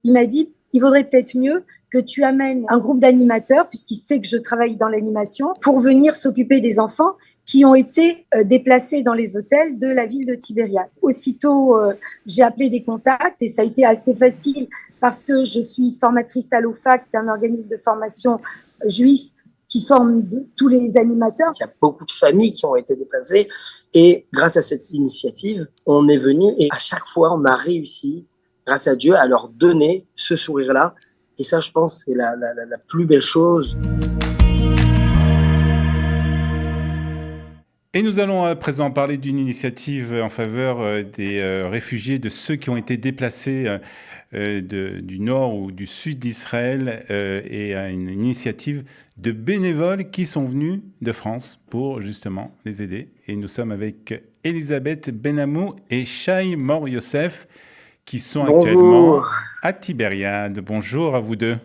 il m'a dit, il vaudrait peut-être mieux que tu amènes un groupe d'animateurs, puisqu'il sait que je travaille dans l'animation, pour venir s'occuper des enfants qui ont été déplacés dans les hôtels de la ville de Tibériade. Aussitôt, j'ai appelé des contacts et ça a été assez facile parce que je suis formatrice à l'OFAC, c'est un organisme de formation juif qui forme tous les animateurs. Il y a beaucoup de familles qui ont été déplacées et grâce à cette initiative, on est venu et à chaque fois, on a réussi, grâce à Dieu, à leur donner ce sourire-là. Et ça, je pense, c'est la plus belle chose. Et nous allons à présent parler d'une initiative en faveur des réfugiés, de ceux qui ont été déplacés du nord ou du sud d'Israël et à une initiative de bénévoles qui sont venus de France pour justement les aider. Et nous sommes avec Elisabeth Benamou et Shai Mor Yosef qui sont actuellement à Tibériade. Bonjour à vous deux.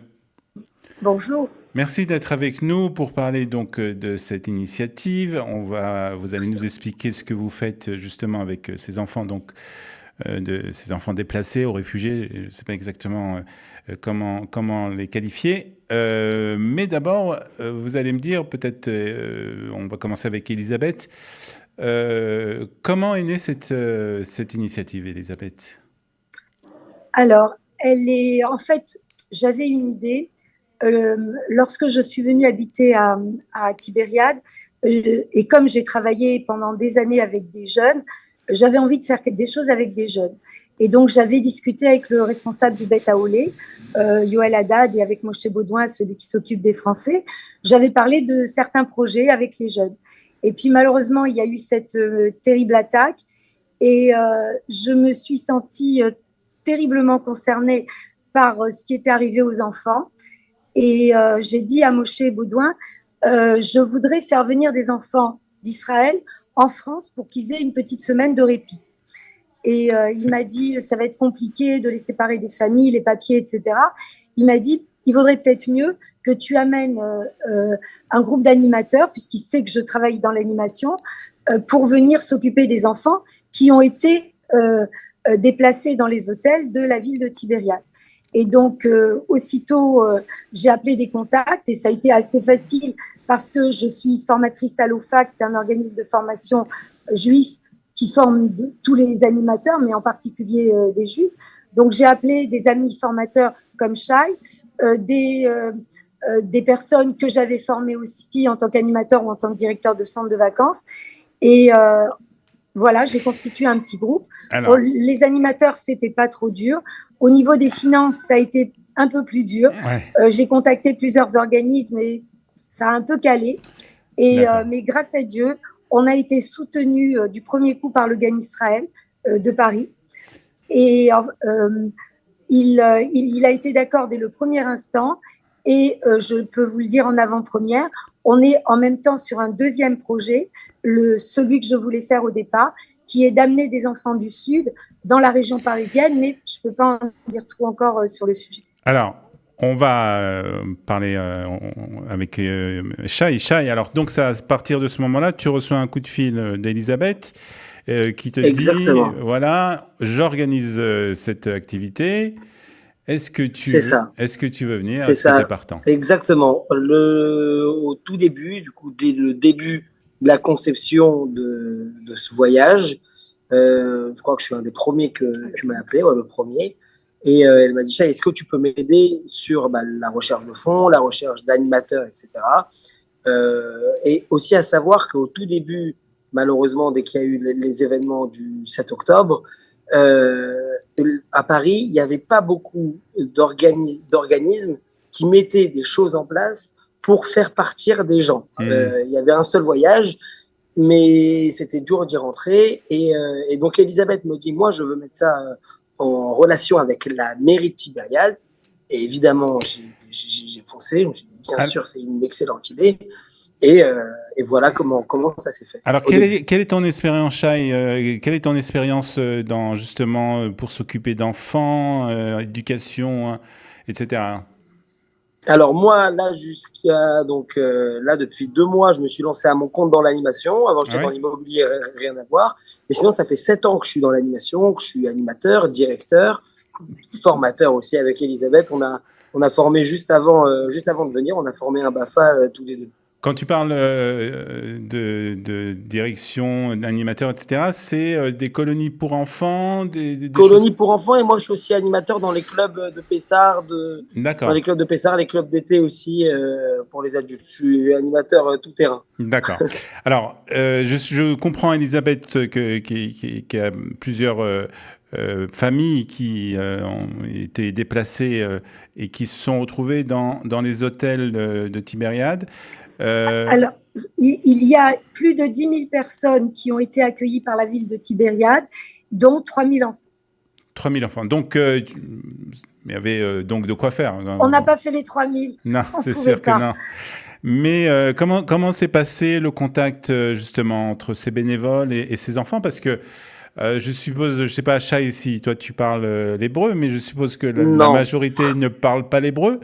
Bonjour. Merci d'être avec nous pour parler donc de cette initiative. Vous allez nous expliquer ce que vous faites justement avec ces enfants, donc de ces enfants déplacés ou réfugiés. Je ne sais pas exactement comment les qualifier. Mais d'abord, vous allez me dire, peut-être, on va commencer avec Elisabeth. Comment est née cette initiative, Elisabeth ? Alors, en fait, j'avais une idée. Lorsque je suis venue habiter à Tibériade, et comme j'ai travaillé pendant des années avec des jeunes, j'avais envie de faire des choses avec des jeunes. Et donc, j'avais discuté avec le responsable du Beth Aolé, Yoël Haddad, et avec Moshe Baudouin, celui qui s'occupe des Français. J'avais parlé de certains projets avec les jeunes. Et puis, malheureusement, il y a eu cette terrible attaque et je me suis sentie terriblement concernée par ce qui était arrivé aux enfants. Et j'ai dit à Moshe Baudouin, je voudrais faire venir des enfants d'Israël en France pour qu'ils aient une petite semaine de répit. Et il m'a dit, ça va être compliqué de les séparer des familles, les papiers, etc. Il m'a dit, il vaudrait peut-être mieux que tu amènes un groupe d'animateurs, puisqu'il sait que je travaille dans l'animation, pour venir s'occuper des enfants qui ont été déplacés dans les hôtels de la ville de Tibériade. Et donc, aussitôt, j'ai appelé des contacts et ça a été assez facile parce que je suis formatrice à l'OFAC, c'est un organisme de formation juif qui forme tous les animateurs, mais en particulier des juifs. Donc, j'ai appelé des amis formateurs comme Shai, des personnes que j'avais formées aussi en tant qu'animateur ou en tant que directeur de centre de vacances. Et voilà, j'ai constitué un petit groupe. Alors, les animateurs, c'était pas trop dur. Au niveau des finances, ça a été un peu plus dur. Ouais. J'ai contacté plusieurs organismes et ça a un peu calé. Et mais grâce à Dieu, on a été soutenus du premier coup par le GAN Israël de Paris. Et il a été d'accord dès le premier instant. Et je peux vous le dire en avant-première, on est en même temps sur un deuxième projet, celui que je voulais faire au départ, qui est d'amener des enfants du Sud dans la région parisienne, mais je ne peux pas en dire trop encore sur le sujet. Alors, on va parler avec Shai. Shai, alors donc ça, à partir de ce moment-là, tu reçois un coup de fil d'Elisabeth qui te Exactement. dit, voilà, j'organise cette activité. Est-ce que tu veux venir? Est-ce que tu es partant? Exactement. Au tout début, du coup, dès le début de la conception de ce voyage, je crois que je suis un des premiers que tu m'as appelé, le premier. Et elle m'a dit, Chat, est-ce que tu peux m'aider sur la recherche de fonds, la recherche d'animateurs, etc. Et aussi à savoir qu'au tout début, malheureusement, dès qu'il y a eu les événements du 7 octobre, à Paris, il n'y avait pas beaucoup d'organismes qui mettaient des choses en place pour faire partir des gens. Il y avait un seul voyage, mais c'était dur d'y rentrer. Et donc, Elisabeth me dit, moi, je veux mettre ça en relation avec la mairie de Tibériade. Et évidemment, j'ai foncé. Je me suis dit, bien sûr, c'est une excellente idée. Et voilà comment ça s'est fait. Alors, quelle est ton expérience, Shai? Quelle est ton expérience justement pour s'occuper d'enfants, éducation, etc. Alors moi, là, là, depuis 2 mois, je me suis lancé à mon compte dans l'animation. Avant, j'étais dans l'immobilier, rien à voir. Mais sinon, ça fait 7 ans que je suis dans l'animation, que je suis animateur, directeur. formateur aussi avec Elisabeth. On a formé juste avant de venir, on a formé un BAFA tous les deux. Quand tu parles de direction, d'animateur, etc., c'est des colonies pour enfants, des Colonies choses... pour enfants, et moi je suis aussi animateur dans les clubs de Pessard, dans D'accord, les clubs de Pessard, les clubs d'été aussi pour les adultes. Je suis animateur tout terrain. d'accord. Alors, je comprends, Elisabeth, qui a plusieurs familles qui ont été déplacées et qui se sont retrouvées dans les hôtels de Tibériade. Alors, il y a plus de 10 000 personnes qui ont été accueillies par la ville de Tibériade, dont 3 000 enfants. 3000 enfants. Donc, il y avait donc de quoi faire. On n'a pas fait les 3 000. Non, On c'est pouvait sûr que pas. non. Mais comment s'est passé le contact justement entre ces bénévoles et ces enfants? Parce que je suppose, je sais pas, Shai, si toi tu parles l'hébreu, mais je suppose que la Non. majorité ne parle pas l'hébreu.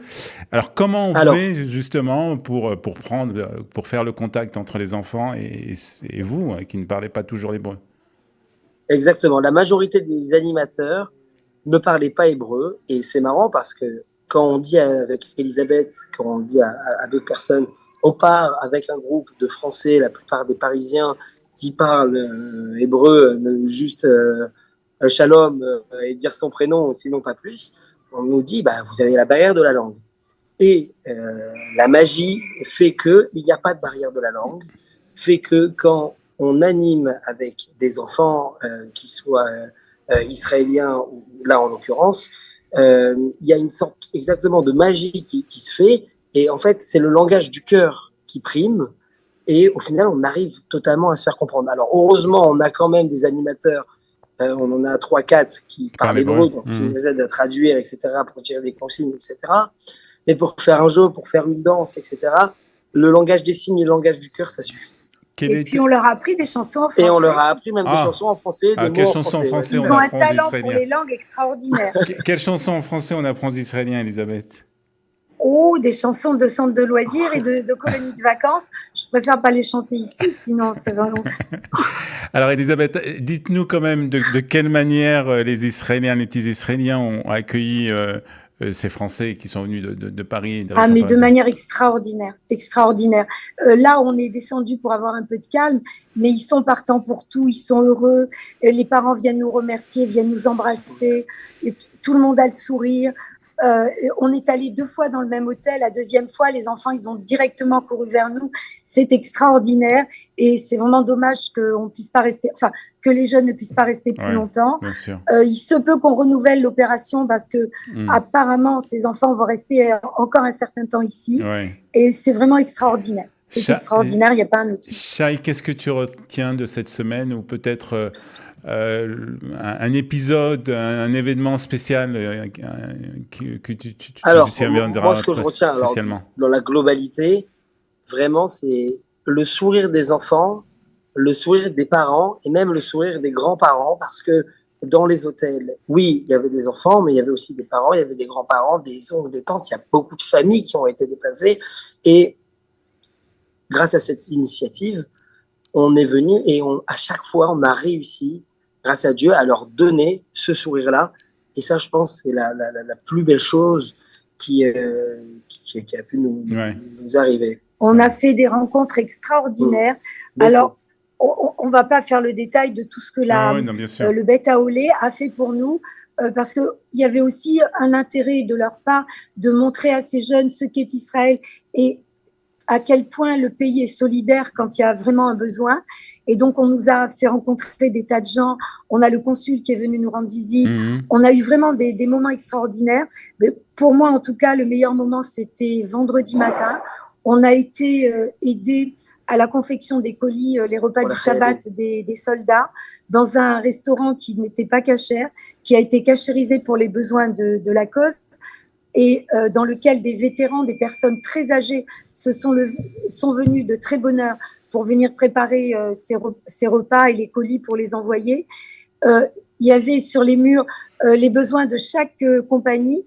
Alors comment on Alors, fait justement pour faire le contact entre les enfants et vous qui ne parlez pas toujours l'hébreu? exactement. La majorité des animateurs ne parlaient pas hébreu. Et c'est marrant parce que quand on dit avec Elisabeth, quand on dit à d'autres personnes, on part avec un groupe de Français, la plupart des Parisiens qui parlent hébreu, juste shalom et dire son prénom, sinon pas plus. On nous dit, bah, vous avez la barrière de la langue. Et la magie fait qu'il n'y a pas de barrière de la langue, fait que quand on anime avec des enfants qui soient israéliens, ou là en l'occurrence, il y a une sorte exactement de magie qui se fait. Et en fait, c'est le langage du cœur qui prime. Et au final, on arrive totalement à se faire comprendre. Alors, heureusement, on a quand même des animateurs, on en a 3-4 qui Parle parlent hébreu. hébreu, donc qui nous aident à traduire, etc., pour tirer des consignes, etc. Mais pour faire un jeu, pour faire une danse, etc., le langage des signes et le langage du cœur, ça suffit. Et puis, on leur a appris des chansons en français. Et on leur a appris même des chansons en français, des mots quelles en chansons français. en français Ils ont un talent pour les langues extraordinaires. Quelles chansons en français on apprend aux Israéliens, Elisabeth? Oh, des chansons de centres de loisirs et de colonies de vacances. Je préfère pas les chanter ici, sinon ça va long. Alors, Elisabeth, dites-nous quand même de quelle manière les Israéliens, les petits Israéliens ont accueilli ces Français qui sont venus de Paris. Mais de manière extraordinaire, extraordinaire. Là, on est descendu pour avoir un peu de calme, mais ils sont partants pour tout, ils sont heureux. Les parents viennent nous remercier, viennent nous embrasser. Et tout le monde a le sourire. On est allé 2 fois dans le même hôtel. La deuxième fois, les enfants, ils ont directement couru vers nous. C'est extraordinaire et c'est vraiment dommage qu'on puisse pas rester, enfin, que les jeunes ne puissent pas rester plus longtemps. Il se peut qu'on renouvelle l'opération parce que apparemment, ces enfants vont rester encore un certain temps ici. Et c'est vraiment extraordinaire. C'est extraordinaire, il n'y a pas un autre. Shai, qu'est-ce que tu retiens de cette semaine ou peut-être un épisode, un événement spécial que tu tiendras moi, ce que je retiens dans la globalité, vraiment, c'est le sourire des enfants, le sourire des parents et même le sourire des grands-parents, parce que dans les hôtels, oui, il y avait des enfants, mais il y avait aussi des parents, il y avait des grands-parents, des oncles, des tantes, il y a beaucoup de familles qui ont été déplacées. Et grâce à cette initiative, on est venu et à chaque fois, on a réussi, grâce à Dieu, à leur donner ce sourire-là. Et ça, je pense, c'est la plus belle chose qui a pu nous arriver. On a fait des rencontres extraordinaires. Alors, on ne va pas faire le détail de tout ce que le Beth Aolé a fait pour nous, parce qu'il y avait aussi un intérêt de leur part de montrer à ces jeunes ce qu'est Israël et à quel point le pays est solidaire quand il y a vraiment un besoin. Et donc, on nous a fait rencontrer des tas de gens. On a le consul qui est venu nous rendre visite. On a eu vraiment des moments extraordinaires. Mais pour moi, en tout cas, le meilleur moment, c'était vendredi matin. On a été aidés à la confection des colis, les repas du Shabbat des soldats, dans un restaurant qui n'était pas cachère, qui a été cachérisé pour les besoins de la cause, et dans lequel des vétérans, des personnes très âgées sont venus de très bonne heure pour venir préparer ces repas et les colis pour les envoyer. Il y avait sur les murs les besoins de chaque compagnie.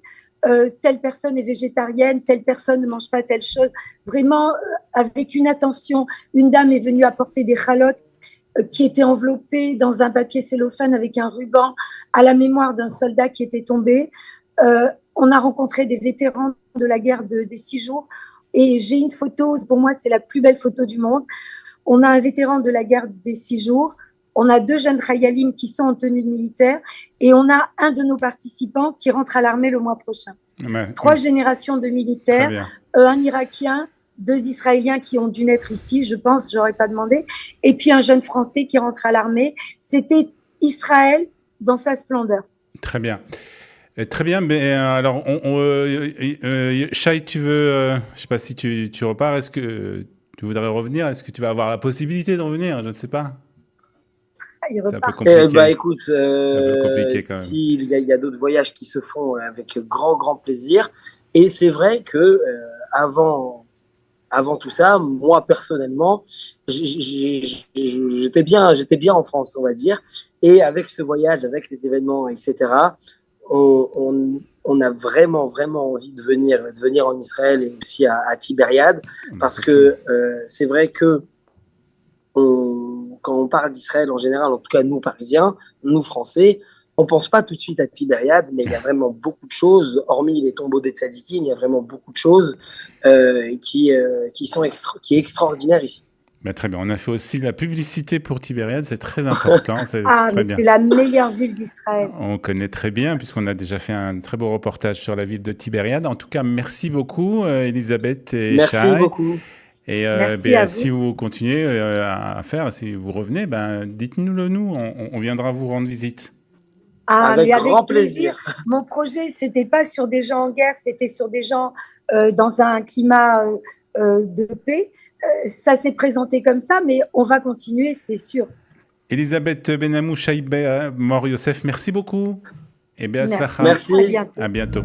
Telle personne est végétarienne, telle personne ne mange pas telle chose. Vraiment, avec une attention, une dame est venue apporter des chalotes qui était enveloppé dans un papier cellophane avec un ruban à la mémoire d'un soldat qui était tombé. On a rencontré des vétérans de la guerre des 6 jours et j'ai une photo, pour moi c'est la plus belle photo du monde. On a un vétéran de la guerre des 6 jours, on a 2 jeunes Khayalim qui sont en tenue de militaire et on a un de nos participants qui rentre à l'armée le mois prochain. 3 générations de militaires, un Irakien, 2 Israéliens qui ont dû naître ici, je pense, j'aurais pas demandé, et puis un jeune Français qui rentre à l'armée. C'était Israël dans sa splendeur. Très bien. Très bien, mais alors, Shai, tu veux, je ne sais pas si tu repars, est-ce que tu voudrais revenir? Est-ce que tu vas avoir la possibilité de revenir? Je ne sais pas. Il C'est un peu repart. compliqué. Écoute, C'est un peu compliqué quand même. s'il y a d'autres voyages qui se font avec grand plaisir. Et c'est vrai que avant tout ça, moi personnellement, j'étais bien en France, on va dire. Et avec ce voyage, avec les événements, etc., on a vraiment envie de venir en Israël et aussi à Tibériade, parce que c'est vrai que quand on parle d'Israël en général, en tout cas nous Parisiens, nous Français, on pense pas tout de suite à Tibériade, mais il y a vraiment beaucoup de choses, hormis les tombeaux des tzadikim, il y a vraiment beaucoup de choses qui est extraordinaire ici. Mais très bien, on a fait aussi la publicité pour Tibériade, c'est très important. C'est la meilleure ville d'Israël. On connaît très bien, puisqu'on a déjà fait un très beau reportage sur la ville de Tibériade. En tout cas, merci beaucoup, Elisabeth et Merci Shai. beaucoup. Et si vous continuez à faire, si vous revenez, dites-nous-le nous, on viendra vous rendre visite. Avec grand plaisir. Mon projet, c'était pas sur des gens en guerre, c'était sur des gens dans un climat de paix. Ça s'est présenté comme ça, mais on va continuer, c'est sûr. Elisabeth Benamou, Shai Mor Yosef, merci beaucoup. Et bien, merci. À bientôt.